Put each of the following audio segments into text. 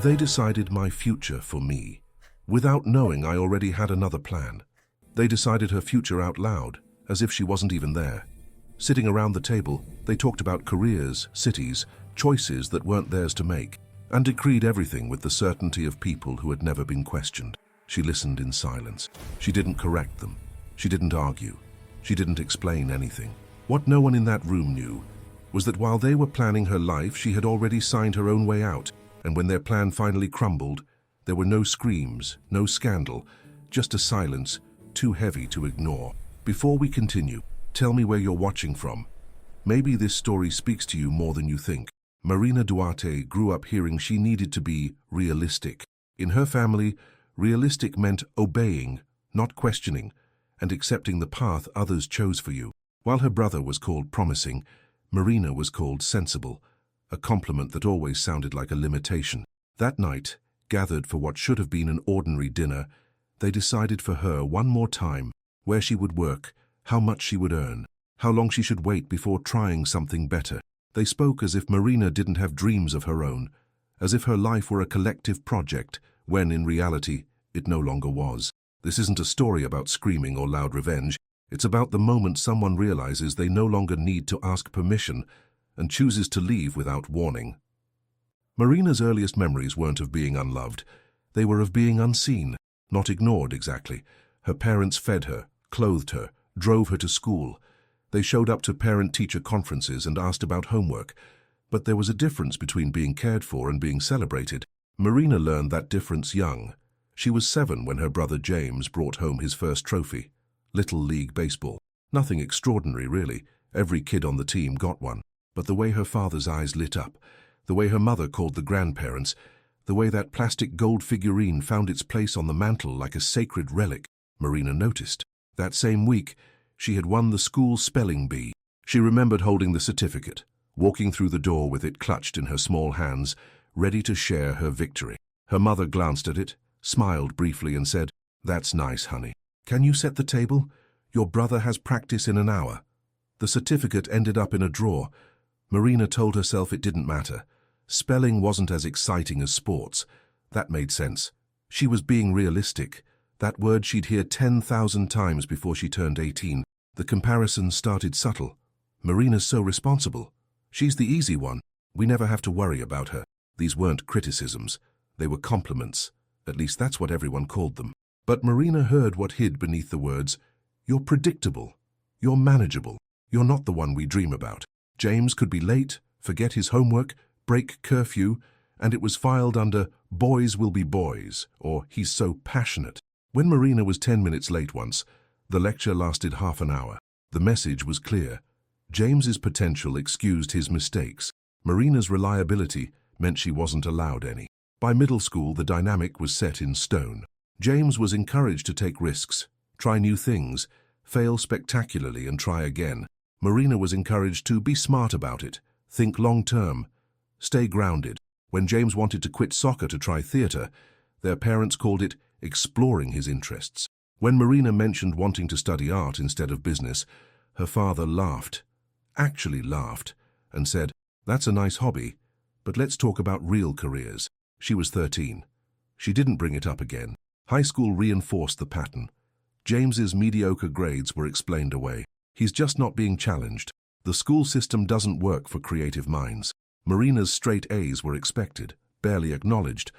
They decided my future for me. Without knowing I already had another plan. They decided her future out loud, as if she wasn't even there. Sitting around the table, they talked about careers, cities, choices that weren't theirs to make, and decreed everything with the certainty of people who had never been questioned. She listened in silence. She didn't correct them. She didn't argue. She didn't explain anything. What no one in that room knew was that while they were planning her life, she had already signed her own way out, and when their plan finally crumbled, there were no screams, no scandal, just a silence too heavy to ignore. Before we continue, tell me where you're watching from. Maybe this story speaks to you more than you think. Marina Duarte grew up hearing she needed to be realistic. In her family, realistic meant obeying, not questioning, and accepting the path others chose for you. While her brother was called promising, Marina was called sensible, a compliment that always sounded like a limitation. That night, gathered for what should have been an ordinary dinner, they decided for her one more time where she would work, how much she would earn, how long she should wait before trying something better. They spoke as if Marina didn't have dreams of her own, as if her life were a collective project, when in reality, it no longer was. This isn't a story about screaming or loud revenge. It's about the moment someone realizes they no longer need to ask permission and chooses to leave without warning. Marina's earliest memories weren't of being unloved. They were of being unseen, not ignored exactly. Her parents fed her, clothed her, drove her to school. They showed up to parent-teacher conferences and asked about homework. But there was a difference between being cared for and being celebrated. Marina learned that difference young. She was 7 when her brother James brought home his first trophy. Little League Baseball. Nothing extraordinary, really. Every kid on the team got one. But the way her father's eyes lit up, the way her mother called the grandparents, the way that plastic gold figurine found its place on the mantel like a sacred relic, Marina noticed. That same week, she had won the school spelling bee. She remembered holding the certificate, walking through the door with it clutched in her small hands, ready to share her victory. Her mother glanced at it, smiled briefly and said, "That's nice, honey. Can you set the table? Your brother has practice in an hour." The certificate ended up in a drawer. Marina told herself it didn't matter. Spelling wasn't as exciting as sports. That made sense. She was being realistic. That word she'd hear 10,000 times before she turned 18. The comparison started subtle. Marina's so responsible. She's the easy one. We never have to worry about her. These weren't criticisms. They were compliments. At least that's what everyone called them. But Marina heard what hid beneath the words. You're predictable. You're manageable. You're not the one we dream about. James could be late, forget his homework, break curfew, and it was filed under boys will be boys, or he's so passionate. When Marina was 10 minutes late once, the lecture lasted half an hour. The message was clear. James's potential excused his mistakes. Marina's reliability meant she wasn't allowed any. By middle school, the dynamic was set in stone. James was encouraged to take risks, try new things, fail spectacularly and try again. Marina was encouraged to be smart about it, think long-term, stay grounded. When James wanted to quit soccer to try theater, their parents called it exploring his interests. When Marina mentioned wanting to study art instead of business, her father laughed, actually laughed, and said, "That's a nice hobby, but let's talk about real careers." She was 13. She didn't bring it up again. High school reinforced the pattern. James's mediocre grades were explained away. He's just not being challenged. The school system doesn't work for creative minds. Marina's straight A's were expected, barely acknowledged.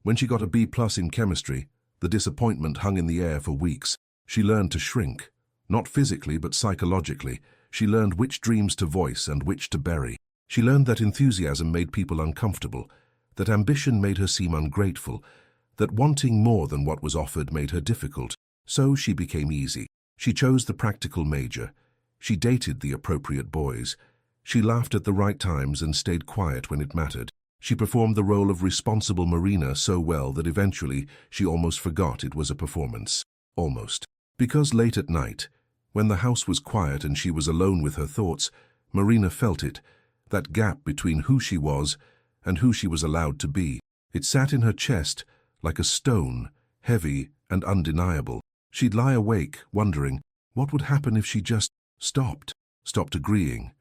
When she got a B+ in chemistry, the disappointment hung in the air for weeks. She learned to shrink. Not physically, but psychologically. She learned which dreams to voice and which to bury. She learned that enthusiasm made people uncomfortable, that ambition made her seem ungrateful, that wanting more than what was offered made her difficult. So she became easy. She chose the practical major. She dated the appropriate boys. She laughed at the right times and stayed quiet when it mattered. She performed the role of responsible Marina so well that eventually she almost forgot it was a performance. Almost. Because late at night, when the house was quiet and she was alone with her thoughts, Marina felt it, that gap between who she was and who she was allowed to be. It sat in her chest like a stone, heavy and undeniable. She'd lie awake, wondering, what would happen if she just stopped agreeing,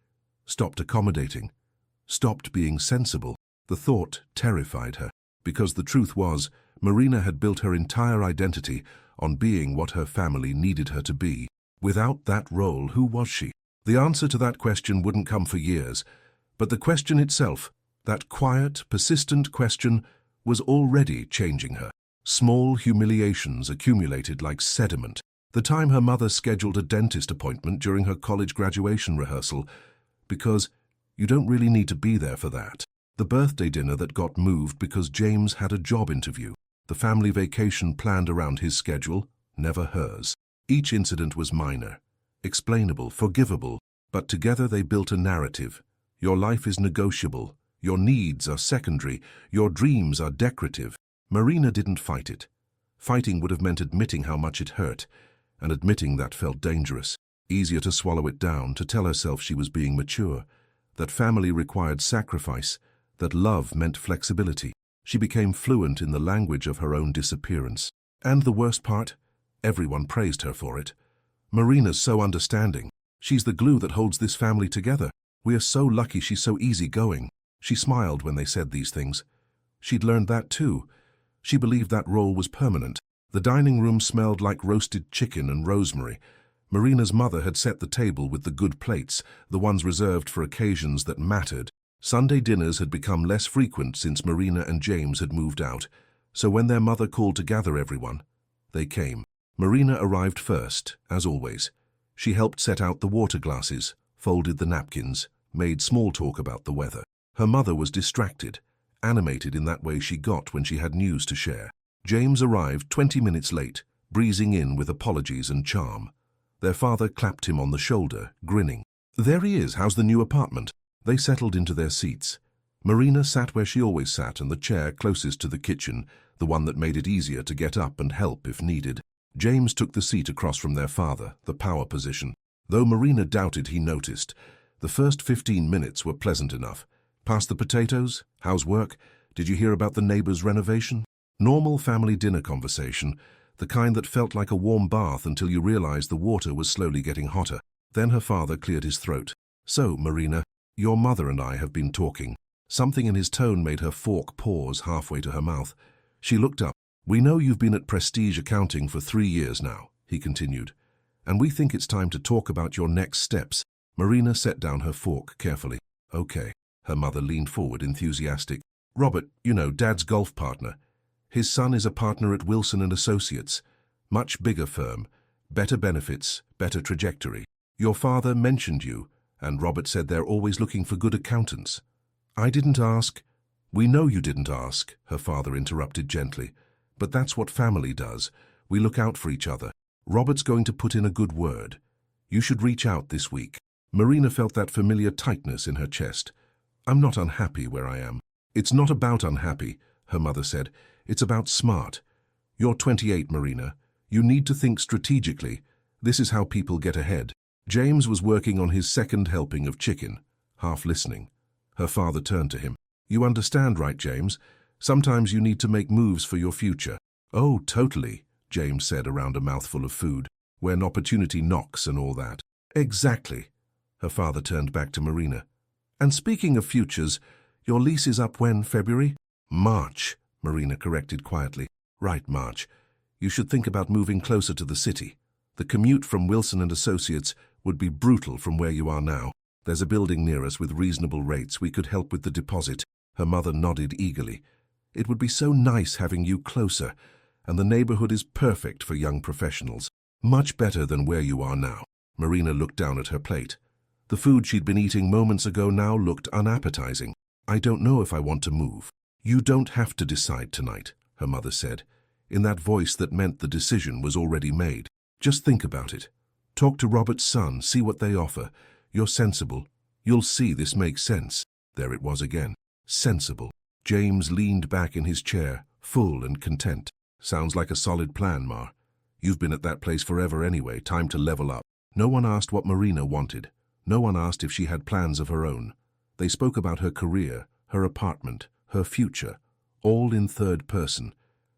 stopped accommodating, stopped being sensible? The thought terrified her. because the truth was, Marina had built her entire identity on being what her family needed her to be. Without that role, who was she? The answer to that question wouldn't come for years, but the question itself, that quiet, persistent question, was already changing her. Small humiliations accumulated like sediment. The time her mother scheduled a dentist appointment during her college graduation rehearsal, because you don't really need to be there for that. The birthday dinner that got moved because James had a job interview. The family vacation planned around his schedule, never hers. Each incident was minor, explainable, forgivable, but together they built a narrative. Your life is negotiable. Your needs are secondary. Your dreams are decorative. Marina didn't fight it. Fighting would have meant admitting how much it hurt, and admitting that felt dangerous. Easier to swallow it down, to tell herself she was being mature, that family required sacrifice, that love meant flexibility. She became fluent in the language of her own disappearance. And the worst part? Everyone praised her for it. Marina's so understanding. She's the glue that holds this family together. We are so lucky she's so easygoing. She smiled when they said these things. She'd learned that too. She believed that role was permanent. The dining room smelled like roasted chicken and rosemary. Marina's mother had set the table with the good plates, the ones reserved for occasions that mattered. Sunday dinners had become less frequent since Marina and James had moved out, so when their mother called to gather everyone, they came. Marina arrived first, as always. She helped set out the water glasses, folded the napkins, made small talk about the weather. Her mother was distracted, animated in that way she got when she had news to share. James arrived 20 minutes late, breezing in with apologies and charm. Their father clapped him on the shoulder, grinning. "There he is, how's the new apartment?" They settled into their seats. Marina sat where she always sat, in the chair closest to the kitchen, the one that made it easier to get up and help if needed. James took the seat across from their father, the power position. Though Marina doubted he noticed, the first 15 minutes were pleasant enough. "Past the potatoes? How's work? Did you hear about the neighbor's renovation?" Normal family dinner conversation, the kind that felt like a warm bath until you realized the water was slowly getting hotter. Then her father cleared his throat. "So, Marina, your mother and I have been talking." Something in his tone made her fork pause halfway to her mouth. She looked up. "We know you've been at Prestige Accounting for 3 years now," he continued, "and we think it's time to talk about your next steps." Marina set down her fork carefully. "Okay." Her mother leaned forward, enthusiastic. "Robert, you know, Dad's golf partner. His son is a partner at Wilson & Associates. Much bigger firm, better benefits, better trajectory. Your father mentioned you, and Robert said they're always looking for good accountants." "I didn't ask." "We know you didn't ask," her father interrupted gently. "But that's what family does. We look out for each other. Robert's going to put in a good word. You should reach out this week." Marina felt that familiar tightness in her chest. "I'm not unhappy where I am." "It's not about unhappy," her mother said. "It's about smart. You're 28, Marina. You need to think strategically. This is how people get ahead." James was working on his second helping of chicken, half listening. Her father turned to him. "You understand, right, James? Sometimes you need to make moves for your future." "Oh, totally," James said around a mouthful of food. "When opportunity knocks and all that." "Exactly." Her father turned back to Marina. "And speaking of futures, your lease is up when, February?" "March," Marina corrected quietly. "Right, March. You should think about moving closer to the city. The commute from Wilson & Associates would be brutal from where you are now. There's a building near us with reasonable rates. We could help with the deposit." Her mother nodded eagerly. "It would be so nice having you closer, and the neighborhood is perfect for young professionals. Much better than where you are now." Marina looked down at her plate. The food she'd been eating moments ago now looked unappetizing. "I don't know if I want to move." "You don't have to decide tonight," her mother said, in that voice that meant the decision was already made. "Just think about it. Talk to Robert's son, see what they offer. You're sensible. You'll see this makes sense." There it was again. Sensible. James leaned back in his chair, full and content. "Sounds like a solid plan, Ma. You've been at that place forever anyway. Time to level up." No one asked what Marina wanted. No one asked if she had plans of her own. They spoke about her career, her apartment, her future, all in third person,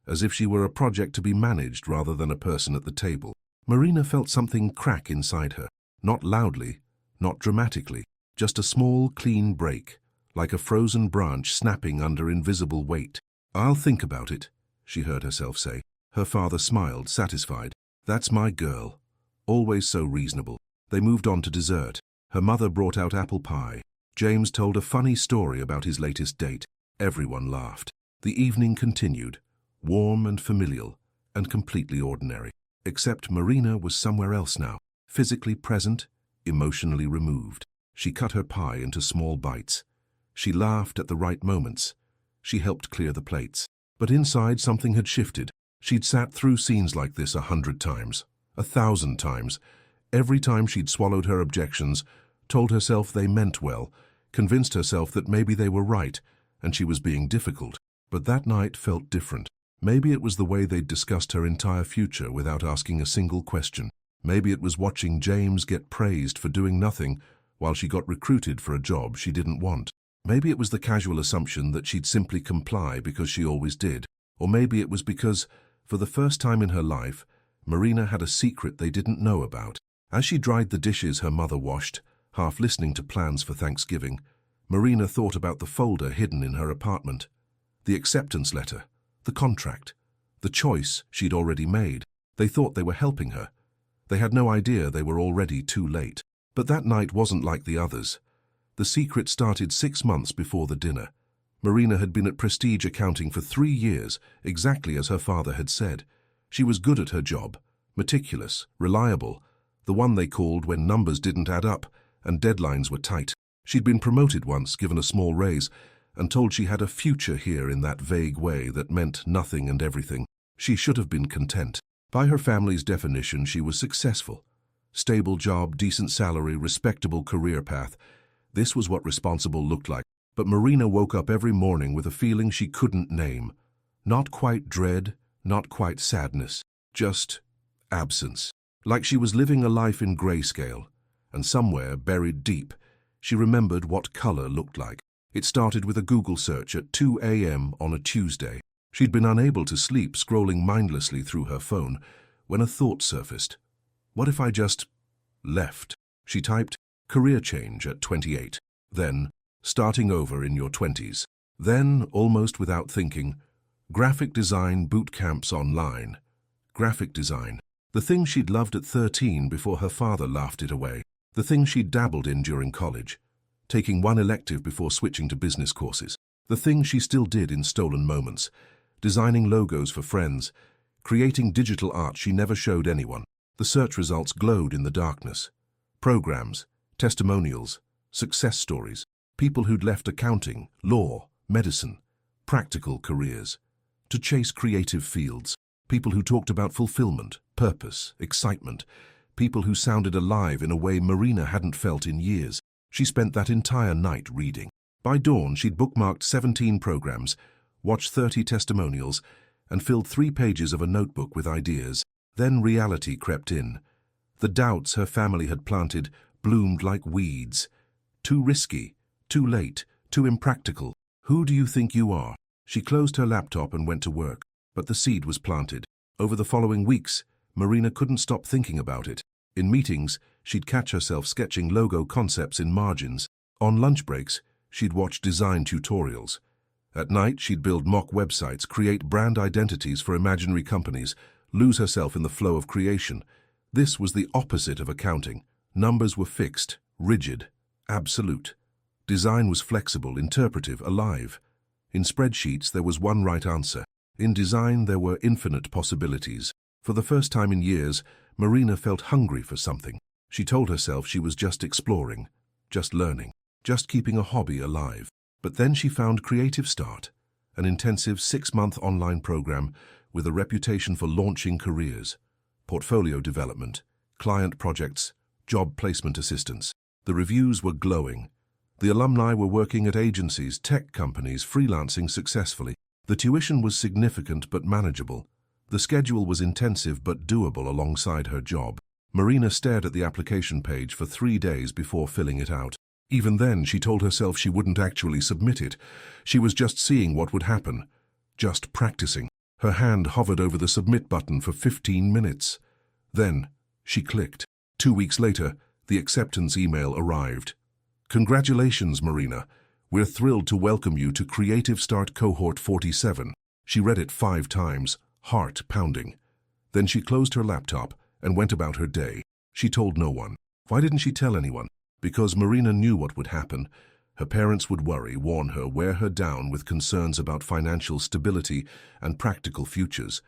as if she were a project to be managed rather than a person at the table. Marina felt something crack inside her, not loudly, not dramatically, just a small, clean break, like a frozen branch snapping under invisible weight. "I'll think about it," she heard herself say. Her father smiled, satisfied. "That's my girl. Always so reasonable." They moved on to dessert. Her mother brought out apple pie. James told a funny story about his latest date. Everyone laughed. The evening continued, warm and familial, and completely ordinary. Except Marina was somewhere else now, physically present, emotionally removed. She cut her pie into small bites. She laughed at the right moments. She helped clear the plates. But inside something had shifted. She'd sat through scenes like this 100 times, 1,000 times. Every time she'd swallowed her objections, told herself they meant well, convinced herself that maybe they were right, and she was being difficult. But that night felt different. Maybe it was the way they'd discussed her entire future without asking a single question. Maybe it was watching James get praised for doing nothing while she got recruited for a job she didn't want. Maybe it was the casual assumption that she'd simply comply because she always did. Or maybe it was because, for the first time in her life, Marina had a secret they didn't know about. As she dried the dishes her mother washed, half listening to plans for Thanksgiving, Marina thought about the folder hidden in her apartment. The acceptance letter, the contract, the choice she'd already made. They thought they were helping her. They had no idea they were already too late. But that night wasn't like the others. The secret started 6 months before the dinner. Marina had been at Prestige Accounting for 3 years, exactly as her father had said. She was good at her job, meticulous, reliable, the one they called when numbers didn't add up and deadlines were tight. She'd been promoted once, given a small raise, and told she had a future here in that vague way that meant nothing and everything. She should have been content. By her family's definition, she was successful. Stable job, decent salary, respectable career path. This was what responsible looked like. But Marina woke up every morning with a feeling she couldn't name. Not quite dread, not quite sadness, just absence. Like she was living a life in grayscale, and somewhere, buried deep, she remembered what color looked like. It started with a Google search at 2 a.m. on a Tuesday. She'd been unable to sleep, scrolling mindlessly through her phone, when a thought surfaced. What if I just left? She typed, career change at 28. Then, starting over in your 20s. Then, almost without thinking, graphic design boot camps online. Graphic design. The thing she'd loved at 13 before her father laughed it away. The thing she'd dabbled in during college. Taking one elective before switching to business courses. The thing she still did in stolen moments. Designing logos for friends. Creating digital art she never showed anyone. The search results glowed in the darkness. Programs, testimonials, success stories. People who'd left accounting, law, medicine, practical careers, to chase creative fields. People who talked about fulfillment, purpose, excitement. People who sounded alive in a way Marina hadn't felt in years. She spent that entire night reading. By dawn, she'd bookmarked 17 programs, watched 30 testimonials, and filled 3 pages of a notebook with ideas. Then reality crept in. The doubts her family had planted bloomed like weeds. Too risky, too late, too impractical. Who do you think you are? She closed her laptop and went to work, but the seed was planted. Over the following weeks, Marina couldn't stop thinking about it. In meetings, she'd catch herself sketching logo concepts in margins. On lunch breaks, she'd watch design tutorials. At night, she'd build mock websites, create brand identities for imaginary companies, lose herself in the flow of creation. This was the opposite of accounting. Numbers were fixed, rigid, absolute. Design was flexible, interpretive, alive. In spreadsheets, there was one right answer. In design, there were infinite possibilities. For the first time in years, Marina felt hungry for something. She told herself she was just exploring, just learning, just keeping a hobby alive. But then she found Creative Start, an intensive 6-month online program with a reputation for launching careers, portfolio development, client projects, job placement assistance. The reviews were glowing. The alumni were working at agencies, tech companies, freelancing successfully. The tuition was significant but manageable. The schedule was intensive but doable alongside her job. Marina stared at the application page for 3 days before filling it out. Even then, she told herself she wouldn't actually submit it. She was just seeing what would happen, just practicing. Her hand hovered over the submit button for 15 minutes. Then, she clicked. 2 weeks later, the acceptance email arrived. Congratulations, Marina. We're thrilled to welcome you to Creative Start Cohort 47. She read it 5 times, heart pounding. Then she closed her laptop and went about her day. She told no one. Why didn't she tell anyone? Because Marina knew what would happen. Her parents would worry, warn her, wear her down with concerns about financial stability and practical futures.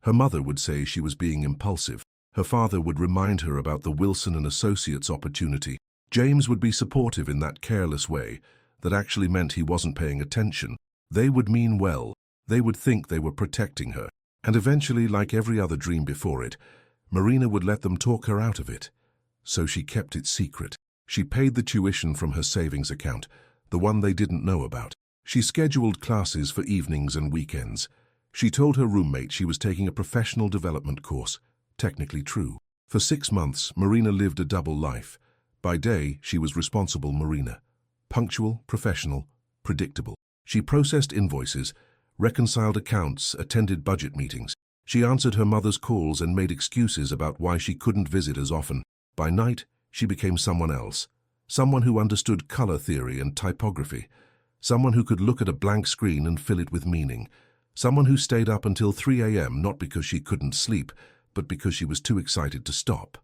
Her mother would say she was being impulsive. Her father would remind her about the Wilson and Associates opportunity. James would be supportive in that careless way that actually meant he wasn't paying attention. They would mean well. They would think they were protecting her. And eventually, like every other dream before it, Marina would let them talk her out of it. So she kept it secret. She paid the tuition from her savings account, the one they didn't know about. She scheduled classes for evenings and weekends. She told her roommate she was taking a professional development course. Technically true. For 6 months, Marina lived a double life. By day, she was responsible Marina. Punctual, professional, predictable. She processed invoices, reconciled accounts, attended budget meetings. She answered her mother's calls and made excuses about why she couldn't visit as often. By night, she became someone else. Someone who understood color theory and typography. Someone who could look at a blank screen and fill it with meaning. Someone who stayed up until 3 a.m. not because she couldn't sleep, but because she was too excited to stop.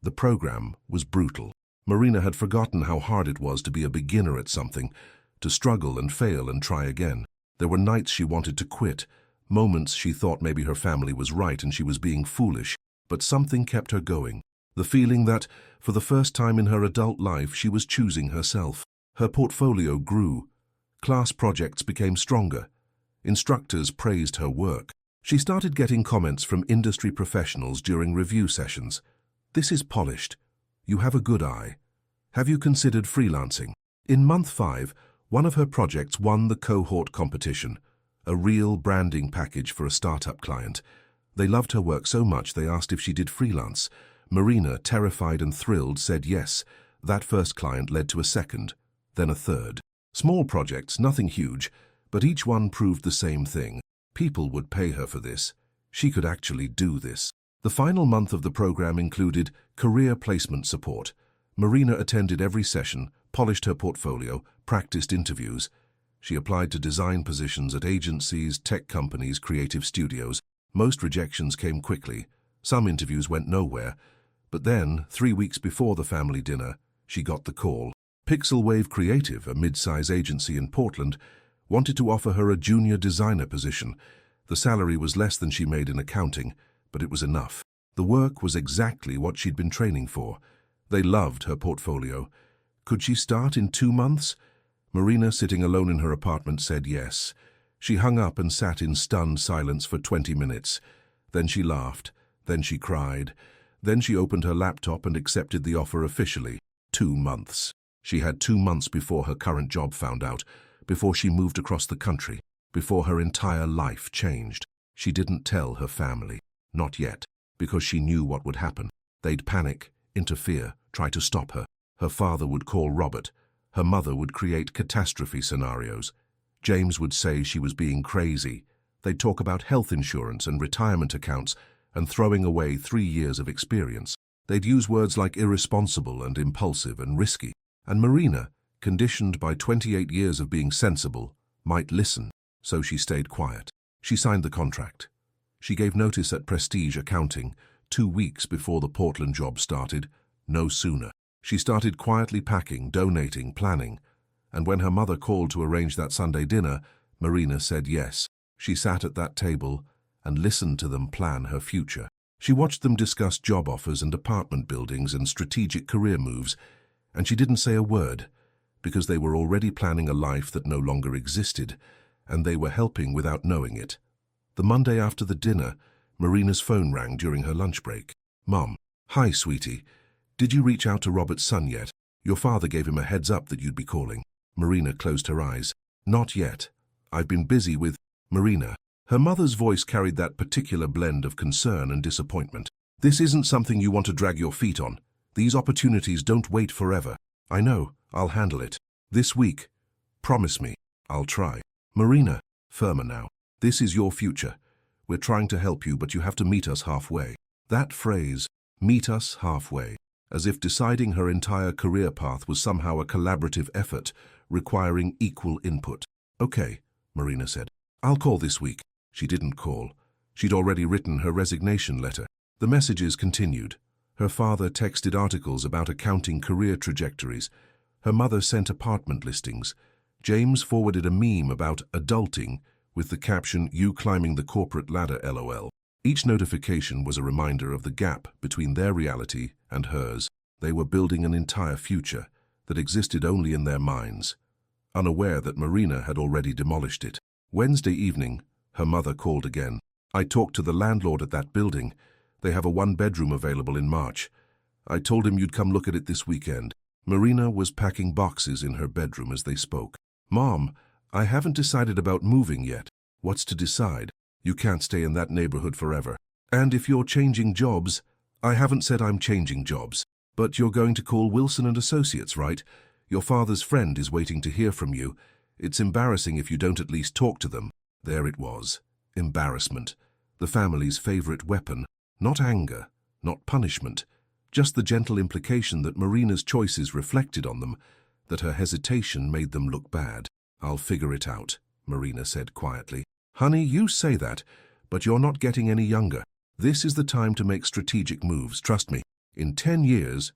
The program was brutal. Marina had forgotten how hard it was to be a beginner at something, to struggle and fail and try again. There were nights she wanted to quit, moments she thought maybe her family was right and she was being foolish, but something kept her going. The feeling that, for the first time in her adult life, she was choosing herself. Her portfolio grew. Class projects became stronger. Instructors praised her work. She started getting comments from industry professionals during review sessions. "This is polished. You have a good eye. Have you considered freelancing?" In month 5, one of her projects won the cohort competition, a real branding package for a startup client. They loved her work so much they asked if she did freelance. Marina, terrified and thrilled, said yes. That first client led to a second, then a third. Small projects, nothing huge, but each one proved the same thing. People would pay her for this. She could actually do this. The final month of the program included career placement support. Marina attended every session, polished her portfolio, practiced interviews. She applied to design positions at agencies, tech companies, creative studios. Most rejections came quickly. Some interviews went nowhere. But then, 3 weeks before the family dinner, she got the call. Pixelwave Creative, a mid-size agency in Portland, wanted to offer her a junior designer position. The salary was less than she made in accounting, but it was enough. The work was exactly what she'd been training for. They loved her portfolio. Could she start in 2 months? Marina, sitting alone in her apartment, said yes. She hung up and sat in stunned silence for 20 minutes. Then she laughed. Then she cried. Then she opened her laptop and accepted the offer officially. 2 months. She had 2 months before her current job found out, before she moved across the country, before her entire life changed. She didn't tell her family. Not yet, because she knew what would happen. They'd panic, interfere, try to stop her. Her father would call Robert. Her mother would create catastrophe scenarios. James would say she was being crazy. They'd talk about health insurance and retirement accounts and throwing away 3 years of experience. They'd use words like irresponsible and impulsive and risky. And Marina, conditioned by 28 years of being sensible, might listen. So she stayed quiet. She signed the contract. She gave notice at Prestige Accounting 2 weeks before the Portland job started, no sooner. She started quietly packing, donating, planning. And when her mother called to arrange that Sunday dinner, Marina said yes. She sat at that table and listened to them plan her future. She watched them discuss job offers and apartment buildings and strategic career moves, and she didn't say a word, because they were already planning a life that no longer existed, and they were helping without knowing it. The Monday after the dinner, Marina's phone rang during her lunch break. "Mom, hi, sweetie. Did you reach out to Robert's son yet? Your father gave him a heads up that you'd be calling." Marina closed her eyes. "Not yet. I've been busy with..." "Marina." Her mother's voice carried that particular blend of concern and disappointment. "This isn't something you want to drag your feet on. These opportunities don't wait forever. I know. I'll handle it. This week. Promise me. I'll try." "Marina." Firmer now. "This is your future. We're trying to help you, but you have to meet us halfway." That phrase, "meet us halfway," as if deciding her entire career path was somehow a collaborative effort, requiring equal input. "Okay," Marina said. "I'll call this week." She didn't call. She'd already written her resignation letter. The messages continued. Her father texted articles about accounting career trajectories. Her mother sent apartment listings. James forwarded a meme about adulting with the caption, "You climbing the corporate ladder, LOL." Each notification was a reminder of the gap between their reality and hers. They were building an entire future that existed only in their minds, unaware that Marina had already demolished it. Wednesday evening, her mother called again. "I talked to the landlord at that building. They have a one-bedroom available in March. I told him you'd come look at it this weekend." Marina was packing boxes in her bedroom as they spoke. "Mom, I haven't decided about moving yet." "What's to decide? You can't stay in that neighborhood forever. And if you're changing jobs..." "I haven't said I'm changing jobs. But you're going to call Wilson and Associates, right? Your father's friend is waiting to hear from you. It's embarrassing if you don't at least talk to them." There it was. Embarrassment. The family's favorite weapon. Not anger, not punishment. Just the gentle implication that Marina's choices reflected on them, that her hesitation made them look bad. "I'll figure it out," Marina said quietly. "Honey, you say that, but you're not getting any younger. This is the time to make strategic moves, trust me. In 10 years,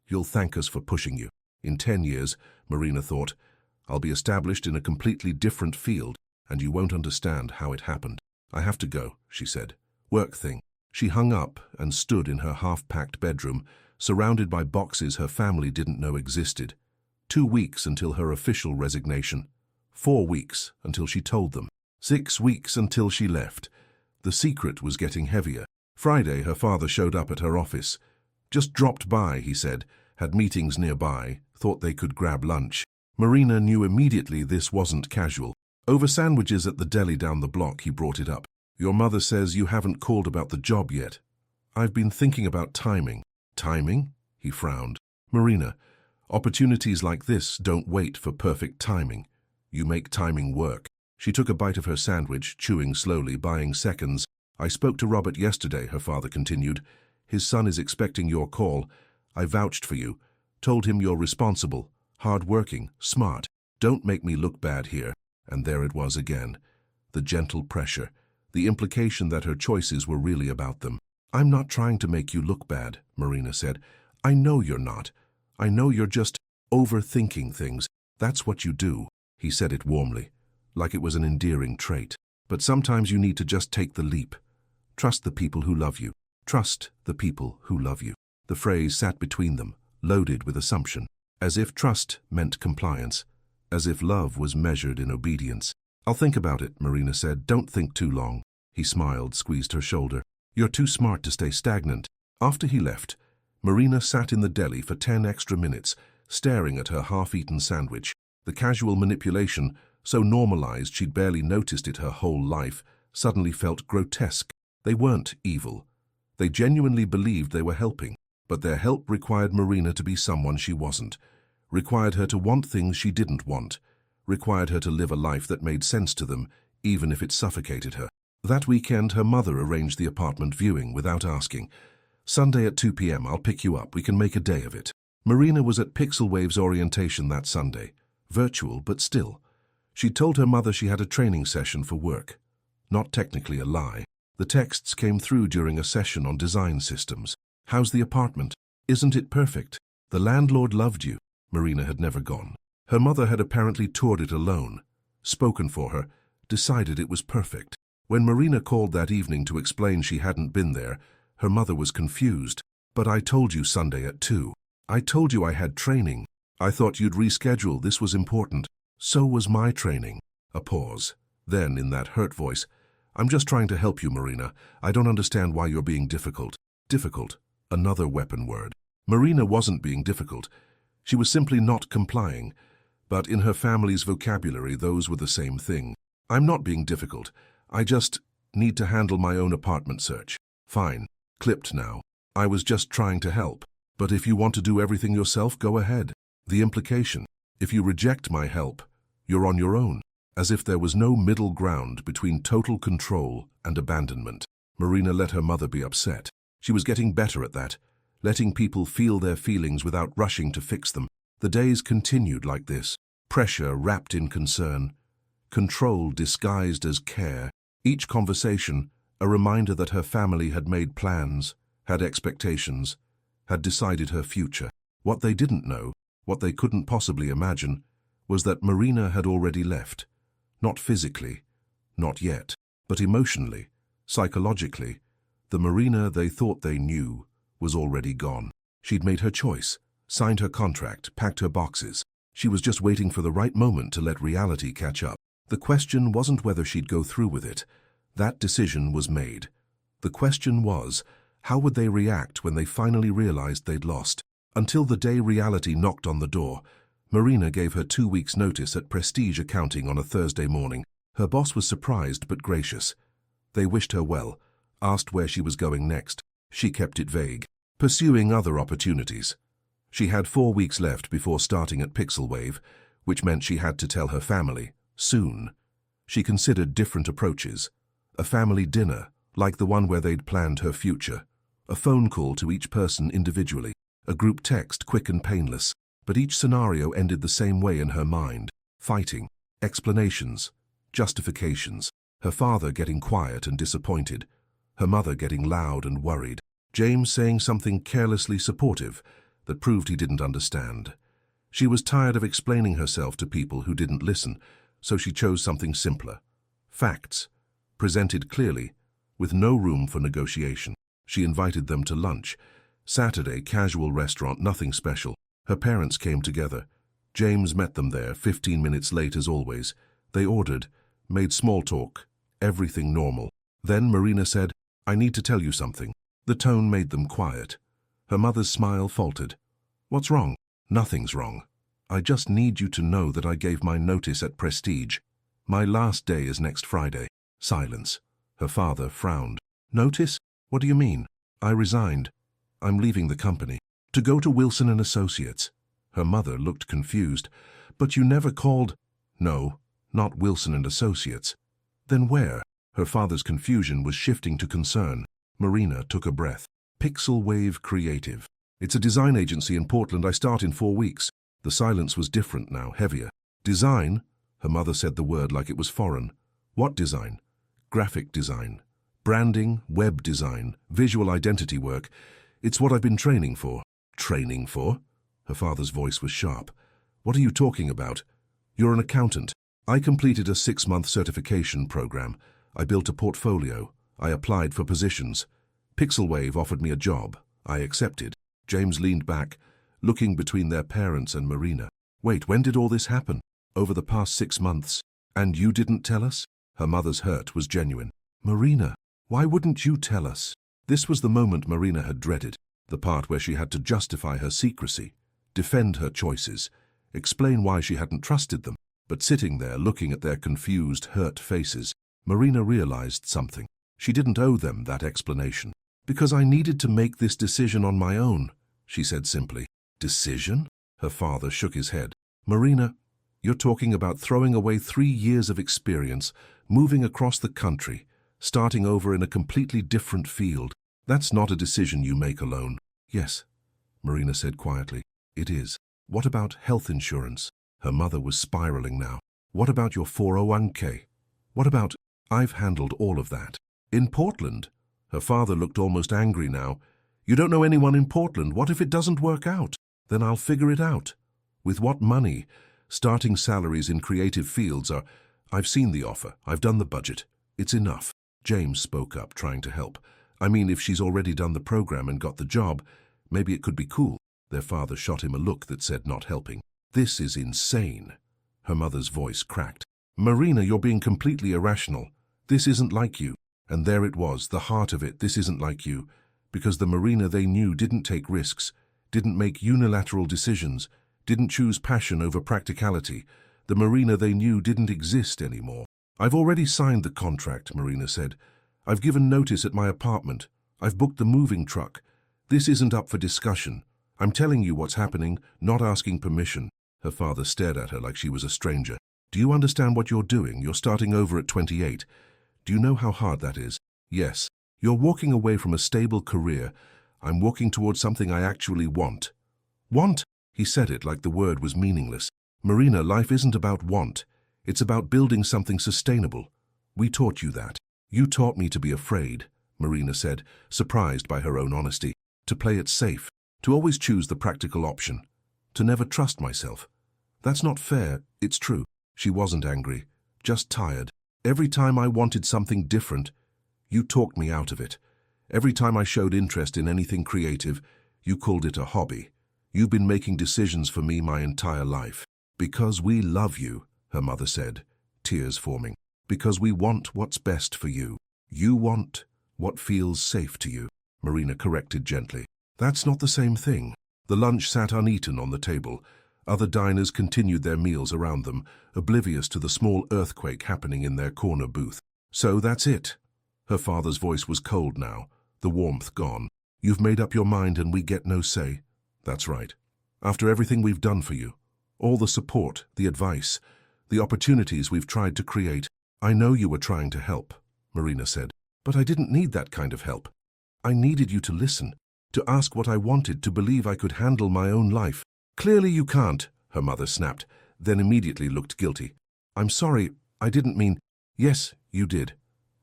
you'll thank us for pushing you." In 10 years, Marina thought, "I'll be established in a completely different field, and you won't understand how it happened." "I have to go," she said. "Work thing." She hung up and stood in her half-packed bedroom, surrounded by boxes her family didn't know existed. 2 weeks until her official resignation. 4 weeks until she told them. 6 weeks until she left. The secret was getting heavier. Friday, her father showed up at her office. "Just dropped by," he said, had meetings nearby, thought they could grab lunch. Marina knew immediately this wasn't casual. Over sandwiches at the deli down the block, he brought it up. "Your mother says you haven't called about the job yet." "I've been thinking about timing." "Timing?" He frowned. "Marina, opportunities like this don't wait for perfect timing. You make timing work." She took a bite of her sandwich, chewing slowly, buying seconds. "I spoke to Robert yesterday," her father continued. "His son is expecting your call. I vouched for you. Told him you're responsible, hard-working, smart. Don't make me look bad here." And there it was again. The gentle pressure. The implication that her choices were really about them. "I'm not trying to make you look bad," Marina said. "I know you're not. I know you're just overthinking things. That's what you do." He said it warmly, like it was an endearing trait. "But sometimes you need to just take the leap. Trust the people who love you. Trust the people who love you." The phrase sat between them, loaded with assumption, as if trust meant compliance, as if love was measured in obedience. "I'll think about it," Marina said. "Don't think too long." He smiled, squeezed her shoulder. "You're too smart to stay stagnant." After he left, Marina sat in the deli for 10 extra minutes, staring at her half-eaten sandwich. The casual manipulation, so normalized she'd barely noticed it her whole life, suddenly felt grotesque. They weren't evil. They genuinely believed they were helping, but their help required Marina to be someone she wasn't, required her to want things she didn't want, required her to live a life that made sense to them, even if it suffocated her. That weekend, her mother arranged the apartment viewing without asking. "Sunday at 2 p.m, I'll pick you up. We can make a day of it." Marina was at Pixelwave's orientation that Sunday. Virtual, but still. She told her mother she had a training session for work. Not technically a lie. The texts came through during a session on design systems. "How's the apartment? Isn't it perfect? The landlord loved you." Marina had never gone. Her mother had apparently toured it alone, spoken for her, decided it was perfect. When Marina called that evening to explain she hadn't been there, her mother was confused. "But I told you Sunday at 2. I told you I had training. I thought you'd reschedule. This was important." "So was my training." A pause. Then, in that hurt voice, "I'm just trying to help you, Marina. I don't understand why you're being difficult." Difficult. Another weapon word. Marina wasn't being difficult. She was simply not complying. But in her family's vocabulary, those were the same thing. "I'm not being difficult. I just need to handle my own apartment search." "Fine. Clipped now. I was just trying to help. But if you want to do everything yourself, go ahead." The implication: if you reject my help, you're on your own. As if there was no middle ground between total control and abandonment. Marina let her mother be upset. She was getting better at that, letting people feel their feelings without rushing to fix them. The days continued like this. Pressure wrapped in concern. Control disguised as care. Each conversation, a reminder that her family had made plans, had expectations, had decided her future. What they didn't know, what they couldn't possibly imagine, was that Marina had already left. Not physically, not yet, but emotionally, psychologically. The Marina they thought they knew was already gone. She'd made her choice, signed her contract, packed her boxes. She was just waiting for the right moment to let reality catch up. The question wasn't whether she'd go through with it. That decision was made. The question was, how would they react when they finally realized they'd lost? Until the day reality knocked on the door, Marina gave her 2 weeks' notice at Prestige Accounting on a Thursday morning. Her boss was surprised but gracious. They wished her well, asked where she was going next. She kept it vague, pursuing other opportunities. She had 4 weeks left before starting at Pixelwave, which meant she had to tell her family, soon. She considered different approaches. A family dinner, like the one where they'd planned her future. A phone call to each person individually. A group text, quick and painless. But each scenario ended the same way in her mind. Fighting, explanations, justifications. Her father getting quiet and disappointed. Her mother getting loud and worried. James saying something carelessly supportive that proved he didn't understand. She was tired of explaining herself to people who didn't listen, so she chose something simpler. Facts, presented clearly, with no room for negotiation. She invited them to lunch. Saturday, casual restaurant, nothing special. Her parents came together. James met them there, 15 minutes late as always. They ordered, made small talk, everything normal. Then Marina said, "I need to tell you something." The tone made them quiet. Her mother's smile faltered. "What's wrong?" "Nothing's wrong. I just need you to know that I gave my notice at Prestige. My last day is next Friday." Silence. Her father frowned. "Notice? What do you mean?" "I resigned. I'm leaving the company. To go to Wilson & Associates." Her mother looked confused. "But you never called—" "No, not Wilson & Associates." "Then where?" Her father's confusion was shifting to concern. Marina took a breath. "Pixelwave Creative. It's a design agency in Portland. I start in 4 weeks." The silence was different now, heavier. "Design?" Her mother said the word like it was foreign. "What design?" "Graphic design. Branding, web design, visual identity work. It's what I've been training for." "Training for?" Her father's voice was sharp. "What are you talking about? You're an accountant." "I completed a 6-month certification program. I built a portfolio. I applied for positions. Pixelwave offered me a job. I accepted." James leaned back, looking between their parents and Marina. "Wait, when did all this happen?" "Over the past 6 months. And you didn't tell us?" Her mother's hurt was genuine. "Marina, why wouldn't you tell us?" This was the moment Marina had dreaded, the part where she had to justify her secrecy, defend her choices, explain why she hadn't trusted them. But sitting there looking at their confused, hurt faces, Marina realized something. She didn't owe them that explanation. "Because I needed to make this decision on my own," she said simply. "Decision?" Her father shook his head. "Marina, you're talking about throwing away 3 years of experience, moving across the country, starting over in a completely different field. That's not a decision you make alone." "Yes," Marina said quietly. "It is. What about health insurance?" Her mother was spiraling now. "What about your 401k? What about—" "I've handled all of that." "In Portland?" Her father looked almost angry now. "You don't know anyone in Portland. What if it doesn't work out?" "Then I'll figure it out." "With what money? Starting salaries in creative fields are—" "I've seen the offer. I've done the budget. It's enough." James spoke up, trying to help. "I mean, if she's already done the program and got the job, maybe it could be cool." Their father shot him a look that said not helping. "This is insane." Her mother's voice cracked. "Marina, you're being completely irrational. This isn't like you." And there it was, the heart of it, this isn't like you. Because the Marina they knew didn't take risks, didn't make unilateral decisions, didn't choose passion over practicality. The Marina they knew didn't exist anymore. "I've already signed the contract," Marina said. "I've given notice at my apartment. I've booked the moving truck. This isn't up for discussion. I'm telling you what's happening, not asking permission." Her father stared at her like she was a stranger. "Do you understand what you're doing? You're starting over at 28. Do you know how hard that is?" "Yes. You're walking away from a stable career. I'm walking towards something I actually want." "Want?" He said it like the word was meaningless. "Marina, life isn't about want. It's about building something sustainable. We taught you that." You taught me to be afraid, Marina said, surprised by her own honesty. To play it safe, to always choose the practical option, to never trust myself. That's not fair, it's true. She wasn't angry, just tired. Every time I wanted something different, you talked me out of it. Every time I showed interest in anything creative, you called it a hobby. You've been making decisions for me my entire life. Because we love you, her mother said, tears forming. Because we want what's best for you. You want what feels safe to you, Marina corrected gently. That's not the same thing. The lunch sat uneaten on the table. Other diners continued their meals around them, oblivious to the small earthquake happening in their corner booth. So that's it. Her father's voice was cold now, the warmth gone. You've made up your mind and we get no say. That's right. After everything we've done for you, all the support, the advice, the opportunities we've tried to create, I know you were trying to help, Marina said. But I didn't need that kind of help. I needed you to listen, to ask what I wanted, to believe I could handle my own life. Clearly you can't, her mother snapped, then immediately looked guilty. I'm sorry, I didn't mean… Yes, you did.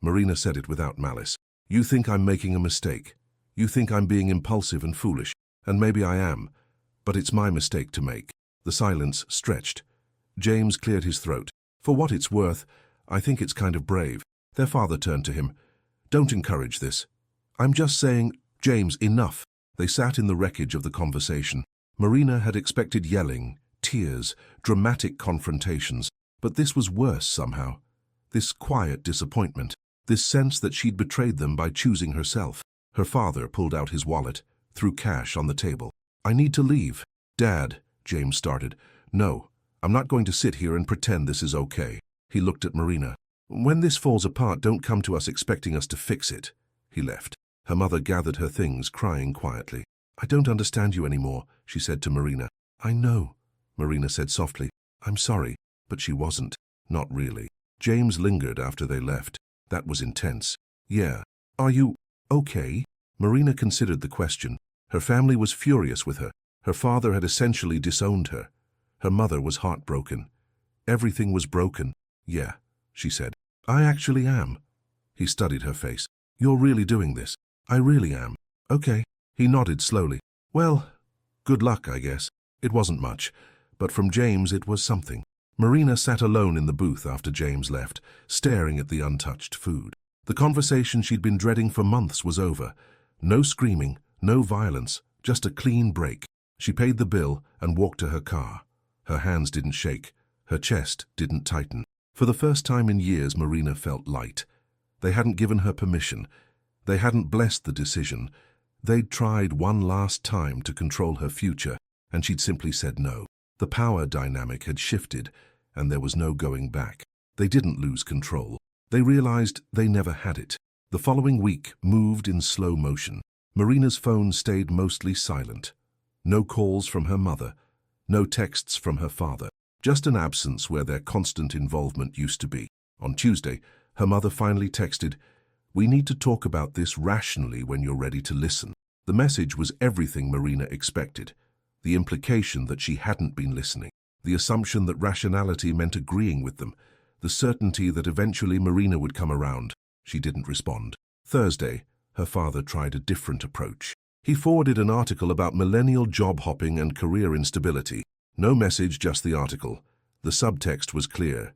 Marina said it without malice. You think I'm making a mistake. You think I'm being impulsive and foolish, and maybe I am, but it's my mistake to make. The silence stretched. James cleared his throat. For what it's worth, I think it's kind of brave. Their father turned to him. Don't encourage this. I'm just saying, James, enough. They sat in the wreckage of the conversation. Marina had expected yelling, tears, dramatic confrontations, but this was worse somehow. This quiet disappointment, this sense that she'd betrayed them by choosing herself. Her father pulled out his wallet, threw cash on the table. I need to leave. Dad, James started. No, I'm not going to sit here and pretend this is okay. He looked at Marina. When this falls apart, don't come to us expecting us to fix it. He left. Her mother gathered her things, crying quietly. I don't understand you anymore, she said to Marina. I know, Marina said softly. I'm sorry, but she wasn't. Not really. James lingered after they left. That was intense. Yeah. Are you okay? Marina considered the question. Her family was furious with her. Her father had essentially disowned her. Her mother was heartbroken. Everything was broken. Yeah, she said. I actually am. He studied her face. You're really doing this? I really am. Okay. He nodded slowly. Well, good luck, I guess. It wasn't much, but from James it was something. Marina sat alone in the booth after James left, staring at the untouched food. The conversation she'd been dreading for months was over. No screaming, no violence, just a clean break. She paid the bill and walked to her car. Her hands didn't shake. Her chest didn't tighten. For the first time in years, Marina felt light. They hadn't given her permission. They hadn't blessed the decision. They'd tried one last time to control her future, and she'd simply said no. The power dynamic had shifted, and there was no going back. They didn't lose control. They realized they never had it. The following week moved in slow motion. Marina's phone stayed mostly silent. No calls from her mother. No texts from her father. Just an absence where their constant involvement used to be. On Tuesday, her mother finally texted, "We need to talk about this rationally when you're ready to listen." The message was everything Marina expected. The implication that she hadn't been listening. The assumption that rationality meant agreeing with them. The certainty that eventually Marina would come around. She didn't respond. Thursday, her father tried a different approach. He forwarded an article about millennial job hopping and career instability. No message, just the article. The subtext was clear.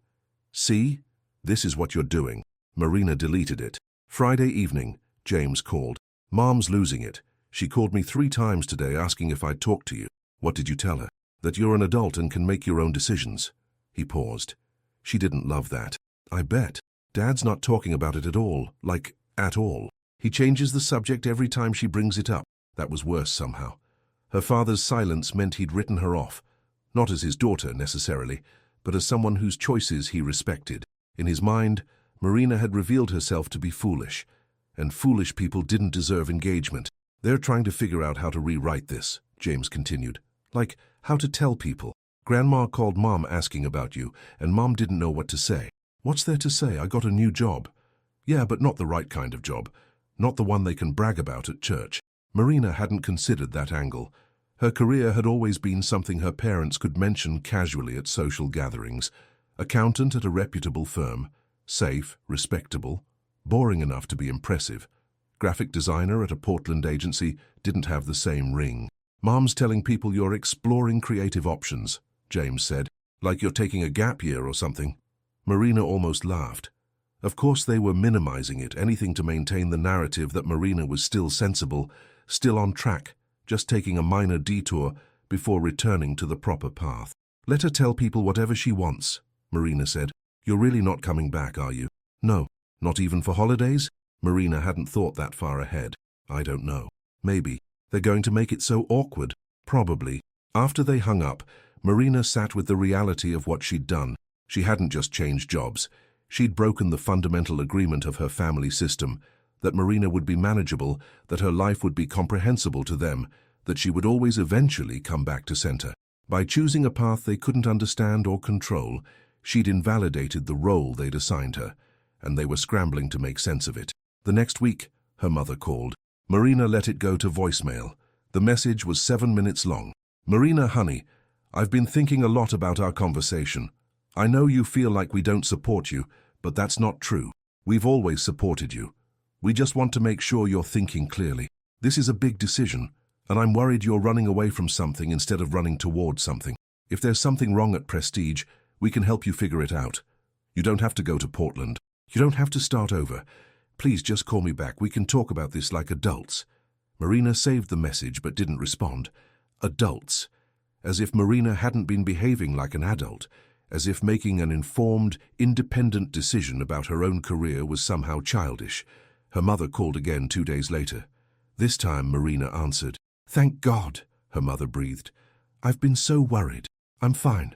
See? This is what you're doing. Marina deleted it. Friday evening, James called. Mom's losing it. She called me 3 times today asking if I'd talk to you. What did you tell her? That you're an adult and can make your own decisions. He paused. She didn't love that. I bet. Dad's not talking about it at all. Like, at all. He changes the subject every time she brings it up. That was worse somehow. Her father's silence meant he'd written her off. Not as his daughter, necessarily, but as someone whose choices he respected. In his mind, Marina had revealed herself to be foolish, and foolish people didn't deserve engagement. They're trying to figure out how to rewrite this, James continued. Like, how to tell people. Grandma called Mom asking about you, and Mom didn't know what to say. What's there to say? I got a new job. Yeah, but not the right kind of job. Not the one they can brag about at church. Marina hadn't considered that angle. Her career had always been something her parents could mention casually at social gatherings. Accountant at a reputable firm. Safe, respectable. boring enough to be impressive. Graphic designer at a Portland agency didn't have the same ring. Mom's telling people you're exploring creative options, James said, like you're taking a gap year or something. Marina almost laughed. Of course they were minimizing it, anything to maintain the narrative that Marina was still sensible, still on track, just taking a minor detour before returning to the proper path. Let her tell people whatever she wants, Marina said. You're really not coming back, are you? No, not even for holidays? Marina hadn't thought that far ahead. I don't know. Maybe. They're going to make it so awkward. Probably. After they hung up, Marina sat with the reality of what she'd done. She hadn't just changed jobs. She'd broken the fundamental agreement of her family system, that Marina would be manageable, that her life would be comprehensible to them, that she would always eventually come back to center. By choosing a path they couldn't understand or control, she'd invalidated the role they'd assigned her, and they were scrambling to make sense of it. The next week, her mother called. Marina let it go to voicemail. The message was 7 minutes long. Marina, honey, I've been thinking a lot about our conversation. I know you feel like we don't support you, but that's not true. We've always supported you. We just want to make sure you're thinking clearly. This is a big decision, and I'm worried you're running away from something instead of running towards something. If there's something wrong at Prestige, we can help you figure it out. You don't have to go to Portland. You don't have to start over. Please just call me back. We can talk about this like adults. Marina saved the message but didn't respond. Adults. As if Marina hadn't been behaving like an adult. As if making an informed, independent decision about her own career was somehow childish. Her mother called again 2 days later. This time Marina answered. Thank God, her mother breathed. I've been so worried. I'm fine.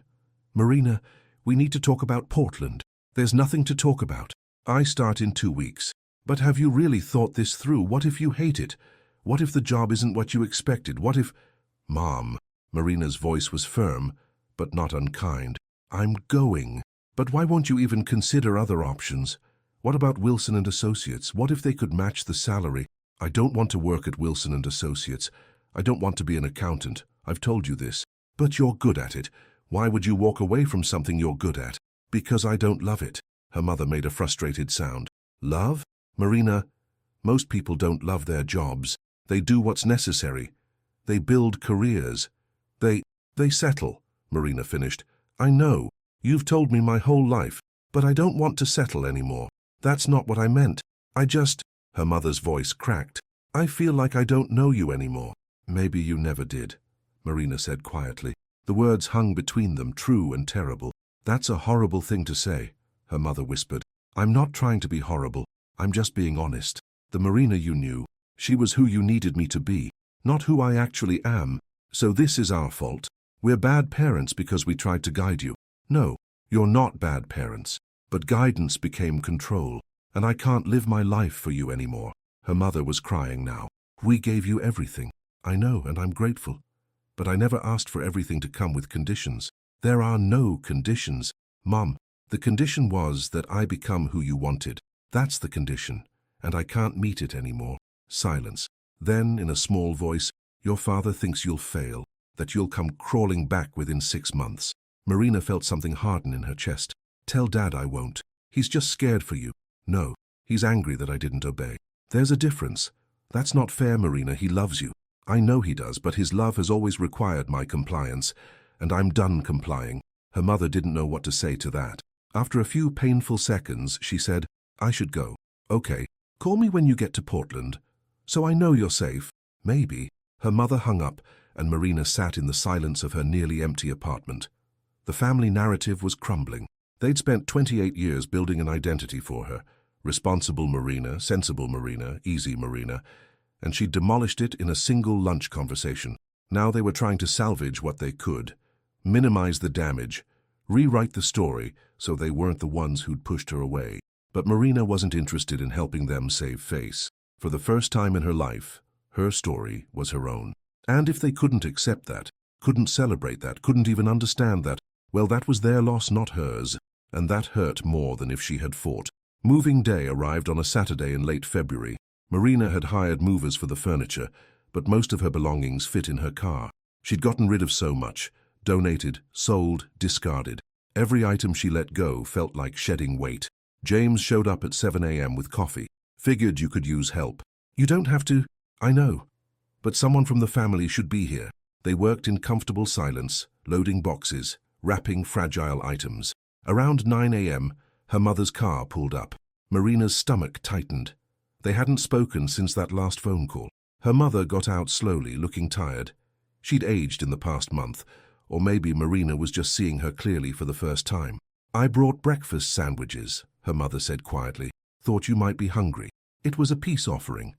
Marina, we need to talk about Portland. There's nothing to talk about. I start in 2 weeks. But have you really thought this through? What if you hate it? What if the job isn't what you expected? What if... Mom, Marina's voice was firm, but not unkind. I'm going. But why won't you even consider other options? What about Wilson & Associates? What if they could match the salary? I don't want to work at Wilson & Associates. I don't want to be an accountant. I've told you this. But you're good at it. Why would you walk away from something you're good at? Because I don't love it. Her mother made a frustrated sound. Love? Marina, most people don't love their jobs. They do what's necessary. They build careers. They settle, Marina finished. I know. You've told me my whole life. But I don't want to settle anymore. That's not what I meant. Her mother's voice cracked. I feel like I don't know you anymore. Maybe you never did, Marina said quietly. The words hung between them, true and terrible. That's a horrible thing to say, her mother whispered. I'm not trying to be horrible. I'm just being honest. The Marina you knew, she was who you needed me to be, not who I actually am. So this is our fault. We're bad parents because we tried to guide you. No, you're not bad parents. But guidance became control, and I can't live my life for you anymore. Her mother was crying now. We gave you everything. I know, and I'm grateful. But I never asked for everything to come with conditions. There are no conditions. Mom, the condition was that I become who you wanted. That's the condition, and I can't meet it anymore. Silence. Then, in a small voice, your father thinks you'll fail, that you'll come crawling back within 6 months. Marina felt something harden in her chest. Tell Dad I won't. He's just scared for you. No, he's angry that I didn't obey. There's a difference. That's not fair, Marina. He loves you. I know he does, but his love has always required my compliance, and I'm done complying. Her mother didn't know what to say to that. After a few painful seconds, she said, I should go. Okay, call me when you get to Portland. So I know you're safe. Maybe. Her mother hung up, and Marina sat in the silence of her nearly empty apartment. The family narrative was crumbling. They'd spent 28 years building an identity for her. Responsible Marina, sensible Marina, easy Marina, and she'd demolished it in a single lunch conversation. Now they were trying to salvage what they could, minimize the damage, rewrite the story so they weren't the ones who'd pushed her away. But Marina wasn't interested in helping them save face. For the first time in her life, her story was her own. And if they couldn't accept that, couldn't celebrate that, couldn't even understand that, well, that was their loss, not hers, and that hurt more than if she had fought. Moving day arrived on a Saturday in late February. Marina had hired movers for the furniture, but most of her belongings fit in her car. She'd gotten rid of so much, donated, sold, discarded. Every item she let go felt like shedding weight. James showed up at 7 a.m. with coffee. Figured you could use help. You don't have to. I know. But someone from the family should be here. They worked in comfortable silence, loading boxes, wrapping fragile items. Around 9 a.m., her mother's car pulled up. Marina's stomach tightened. They hadn't spoken since that last phone call. Her mother got out slowly, looking tired. She'd aged in the past month, or maybe Marina was just seeing her clearly for the first time. I brought breakfast sandwiches, her mother said quietly. Thought you might be hungry. It was a peace offering.